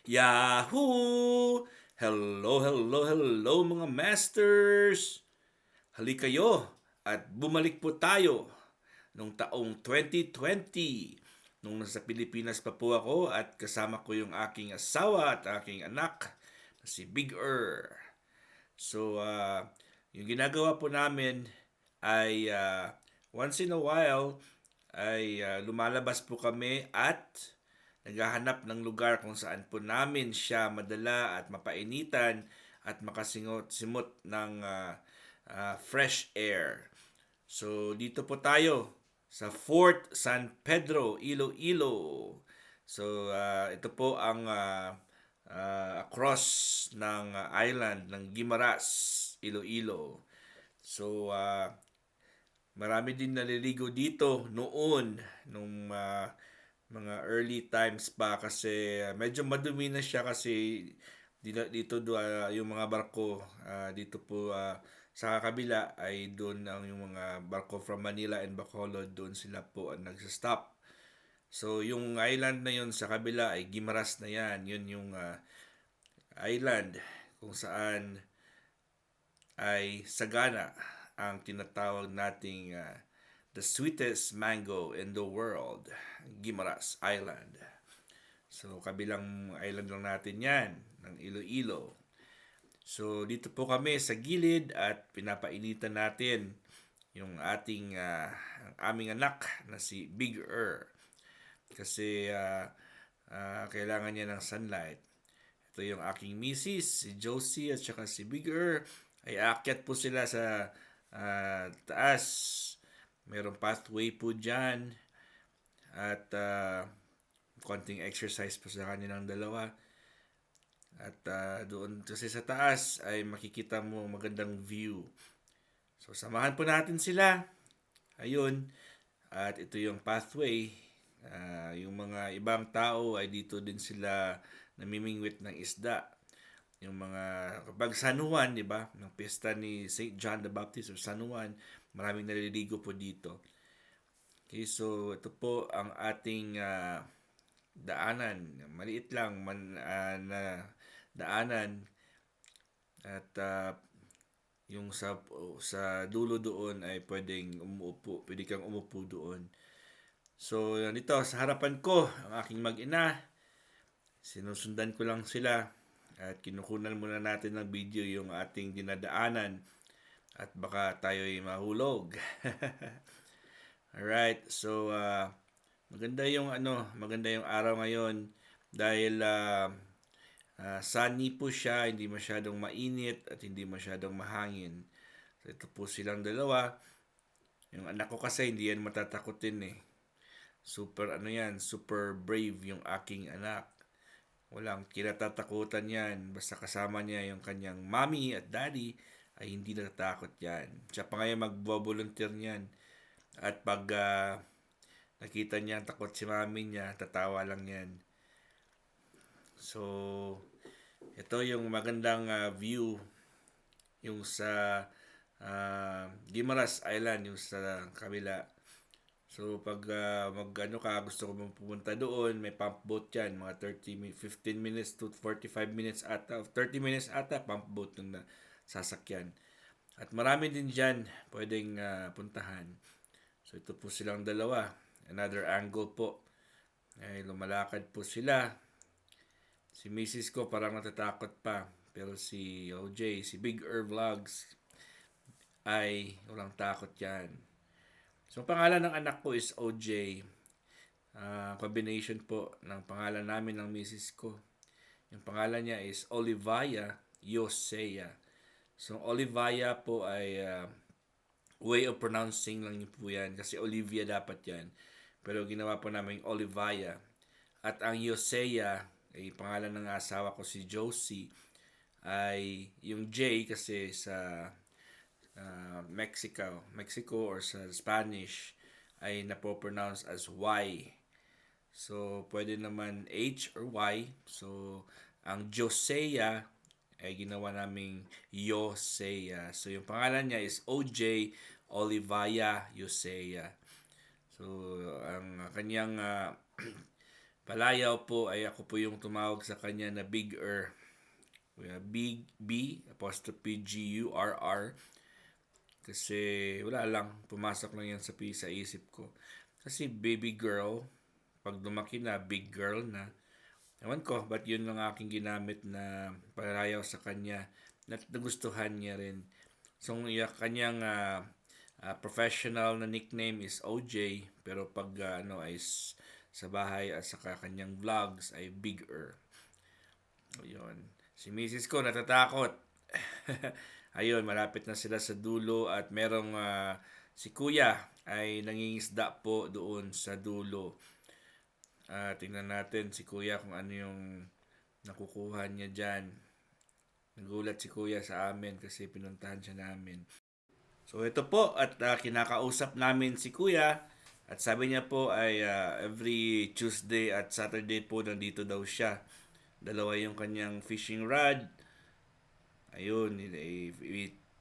Yahoo! Hello, hello, hello mga masters! Halika kayo at bumalik po tayo nung taong 2020 nung nasa Pilipinas pa po ako at kasama ko yung aking asawa at aking anak na si Big So, yung ginagawa po namin ay once in a while ay lumalabas po kami at naghahanap ng lugar kung saan po namin siya madala at mapainitan at makasingot-simot ng fresh air. So dito po tayo sa Fort San Pedro, Iloilo. So ito po ang across ng island ng Guimaras, Iloilo. So marami din naliligo dito noon nung mga early times pa kasi medyo madumi na siya kasi yung mga barko dito po sa kabila ay doon ang yung mga barko from Manila and Bacolod doon sila po ang nagsa-stop. So yung island na yun sa kabila ay Guimaras na yan. Yun yung island kung saan ay sagana ang tinatawag nating the sweetest mango in the world, Guimaras Island. So, kabilang island lang natin yan, ng Iloilo. So, dito po kami sa gilid at pinapainitan natin yung ang aming anak na si Big Kasi kailangan niya ng sunlight. Ito yung aking misis, si Josie at saka si Big ay aakyat po sila sa taas. Merong pathway po dyan at konting exercise po sa kanilang dalawa. At doon kasi sa taas ay makikita mo magandang view. So samahan po natin sila. Ayun. At ito yung pathway. Yung mga ibang tao ay dito din sila namimingwit ng isda. Yung mga kapag San Juan, di ba? Ng pesta ni St. John the Baptist or San Juan, maraming naliligo po dito. Okay, so ito po ang ating daanan. Maliit lang na daanan at yung sa dulo doon ay pwede kang umupo doon. So, dito sa harapan ko ang aking mag-ina. Sinusundan ko lang sila at kinukunan muna natin ng video yung ating dinadaanan at baka tayo ay mahulog. Alright, so maganda yung araw ngayon dahil sunny po siya, hindi masyadong mainit at hindi masyadong mahangin. So ito po silang dalawa. Yung anak ko kasi hindi yan matatakotin eh. Super brave yung aking anak. Walang kinatatakutan yan. Basta kasama niya yung kanyang mommy at daddy ay hindi natatakot yan. Siya pa ngayon mag-volunteer niyan. At pag nakita niya takot si mami niya, tatawa lang yan. So, ito yung magandang view yung sa Guimaras Island, yung sa kabila. So, pag gusto ko pumunta doon, may pump boat yan, mga 15 minutes to 45 minutes ata, 30 minutes ata, pump boat yung sasakyan. At marami din dyan pwedeng puntahan. So, ito po silang dalawa. Another angle po. Ay, lumalakad po sila. Si Mrs. ko parang natatakot pa. Pero si si Big Vlogs, ay walang takot yan. So, pangalan ng anak ko is OJ. Combination po ng pangalan namin ng Mrs. ko. Yung pangalan niya is Olivia Yosea. So, Olivia po ay way of pronouncing lang niyo po yan. Kasi Olivia dapat yan. Pero ginawa po namin Olivia. At ang Yosea, ay pangalan ng asawa ko si Josie, ay yung J kasi sa Mexico or sa Spanish ay napopronounce as Y. So, pwede naman H or Y. So, ang Josea ay ginawa naming Yosea. So, yung pangalan niya is OJ Olivia Yosea. So, ang kanyang Palayaw po ay ako po yung tumawag sa kanya na Big Er. Big B apostrophe Gurr, kasi wala lang, pumasok lang yan sa isip ko. Kasi baby girl, pag lumaki na, big girl na. Ewan ko, ba't yun lang aking ginamit na palayaw sa kanya. Nagustuhan niya rin. So, yung kanyang professional na nickname is OJ, pero pag ay sa bahay at sa kanyang vlogs ay Big Er. Ayun. Si Mrs. ko natatakot. Ayun, malapit na sila sa dulo at merong si Kuya ay nangingisda po doon sa dulo. Tingnan natin si Kuya kung ano yung nakukuha niya dyan. Nagulat si Kuya sa amin kasi pinuntahan siya namin. So ito po at kinakausap namin si Kuya at sabi niya po ay every Tuesday at Saturday po nandito daw siya. Dalawa yung kanyang fishing rod. Ayun,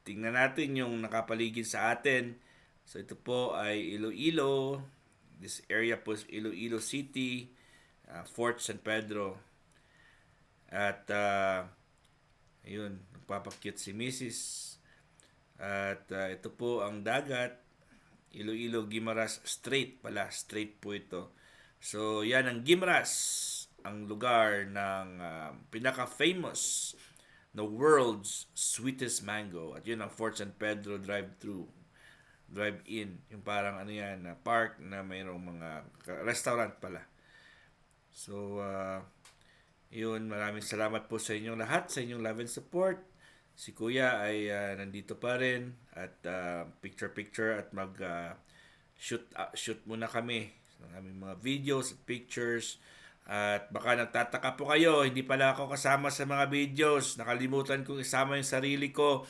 tingnan natin yung nakapaligid sa atin. So ito po ay Iloilo. This area po is Iloilo City, Fort San Pedro. At ayun, nagpapakyut si Mrs. At ito po ang dagat. Iloilo Guimaras Strait pala. Strait po ito. So yan ang Guimaras, ang lugar ng pinaka-famous the world's sweetest mango. At yun ang Fort San Pedro drive-in. Yung parang ano yan, park na mayroong mga restaurant pala. So, yun, maraming salamat po sa inyong lahat, sa inyong love and support. Si Kuya ay nandito pa rin at picture-picture at shoot muna kami ng aming mga videos at pictures. At baka nagtataka po kayo, hindi pala ako kasama sa mga videos. Nakalimutan kong isama yung sarili ko.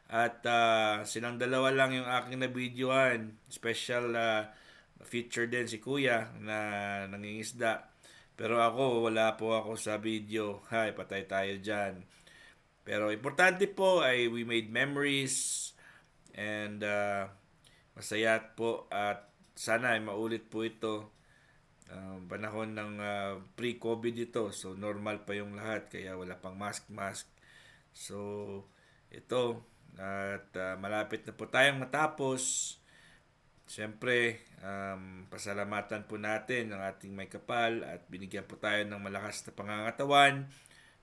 At silang dalawa lang yung aking na-videoan. Special feature din si Kuya na nangingisda. Pero ako, wala po ako sa video. Hay, patay tayo dyan. Pero importante po ay we made memories. And masaya po at sana ay maulit po ito. Panahon ng pre-COVID ito, so normal pa yung lahat, kaya wala pang mask. So ito, at malapit na po tayong matapos. Siyempre, pasalamatan po natin ang ating may kapal at binigyan po tayo ng malakas na pangangatawan.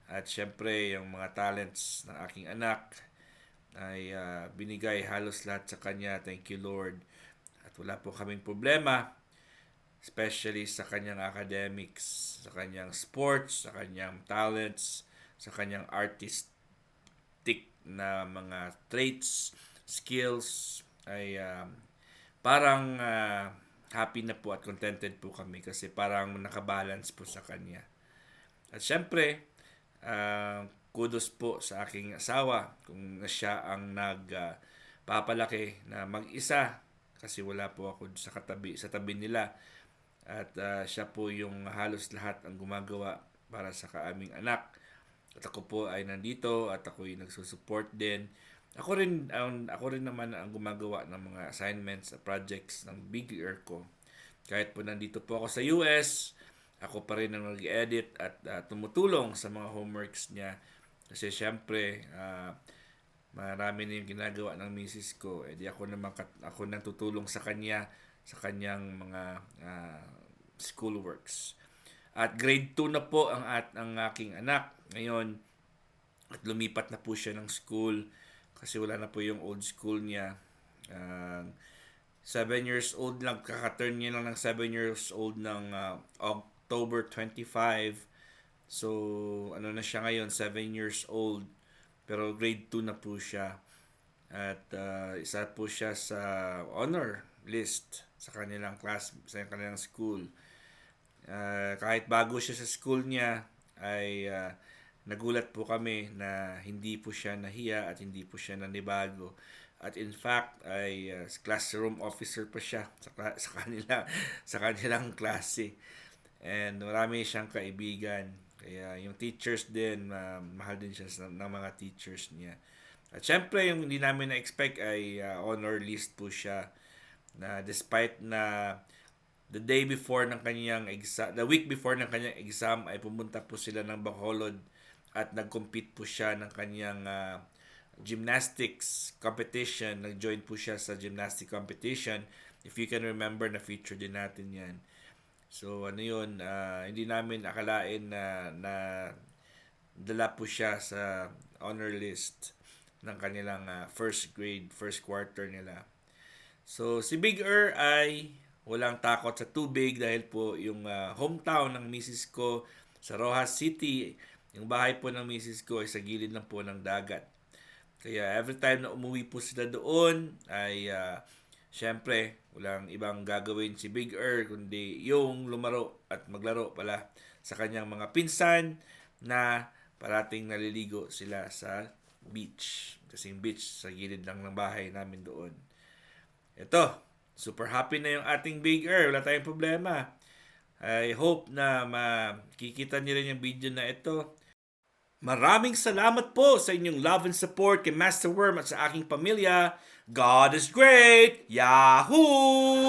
At siyempre, yung mga talents ng aking anak ay binigay halos lahat sa kanya. Thank you, Lord. At wala po kaming problema, especially sa kanyang academics, sa kanyang sports, sa kanyang talents, sa kanyang artistic na mga traits, skills, ay parang happy na po at contented po kami kasi parang nakabalance po sa kanya. At syempre, kudos po sa aking asawa kung siya ang nagpapalaki na mag-isa kasi wala po ako sa tabi nila. At siya po yung halos lahat ang gumagawa para sa aming anak. At ako po ay nandito at ako ay nagsusupport din. Ako rin naman ang gumagawa ng mga assignments, projects ng Big Ear ko. Kahit po nandito po ako sa US, ako pa rin ang nag-edit at tumutulong sa mga homeworks niya. Kasi syempre, marami na yung ginagawa ng misis ko. Di ako nang tutulong sa kanya sa kanyang mga schoolworks. At grade 2 na po ang aking anak ngayon. At lumipat na po siya ng school kasi wala na po yung old school niya. 7 years old lang, kaka-turn niya lang ng 7 years old ng October 25. So, ano na siya ngayon, 7 years old. Pero grade 2 na po siya. At isa po siya sa honor list sa kanilang class, sa kanilang school. Kahit bago siya sa school niya, ay nagulat po kami na hindi po siya nahiya at hindi po siya nanibago. At in fact, ay classroom officer pa siya sa kanilang klase. And marami siyang kaibigan. Kaya yung teachers din, mahal din siya ng mga teachers niya. At syempre, yung hindi namin na-expect ay honor list po siya na despite na the day before ng kanyang exam, the week before ng kanyang exam ay pumunta po sila ng Bacolod at nag-compete po siya ng kanyang gymnastics competition. Nag-join po siya sa gymnastic competition. If you can remember, na-feature din natin yan. So, hindi namin akalain na dala po siya sa honor list ng kanilang first quarter nila. So, si Big ay walang takot sa tubig dahil po yung hometown ng misis ko sa Rojas City, yung bahay po ng misis ko ay sa gilid lang po ng dagat. Kaya every time na umuwi po sila doon ay syempre walang ibang gagawin si Big kundi yung lumaro at maglaro pala sa kanyang mga pinsan na parating naliligo sila sa beach. Kasi yung beach sa gilid lang ng bahay namin doon. Ito, super happy na yung ating Big Wala tayong problema. I hope na makikita niyo rin yung video na ito. Maraming salamat po sa inyong love and support kay Master Worm at sa aking pamilya. God is great! Yahoo!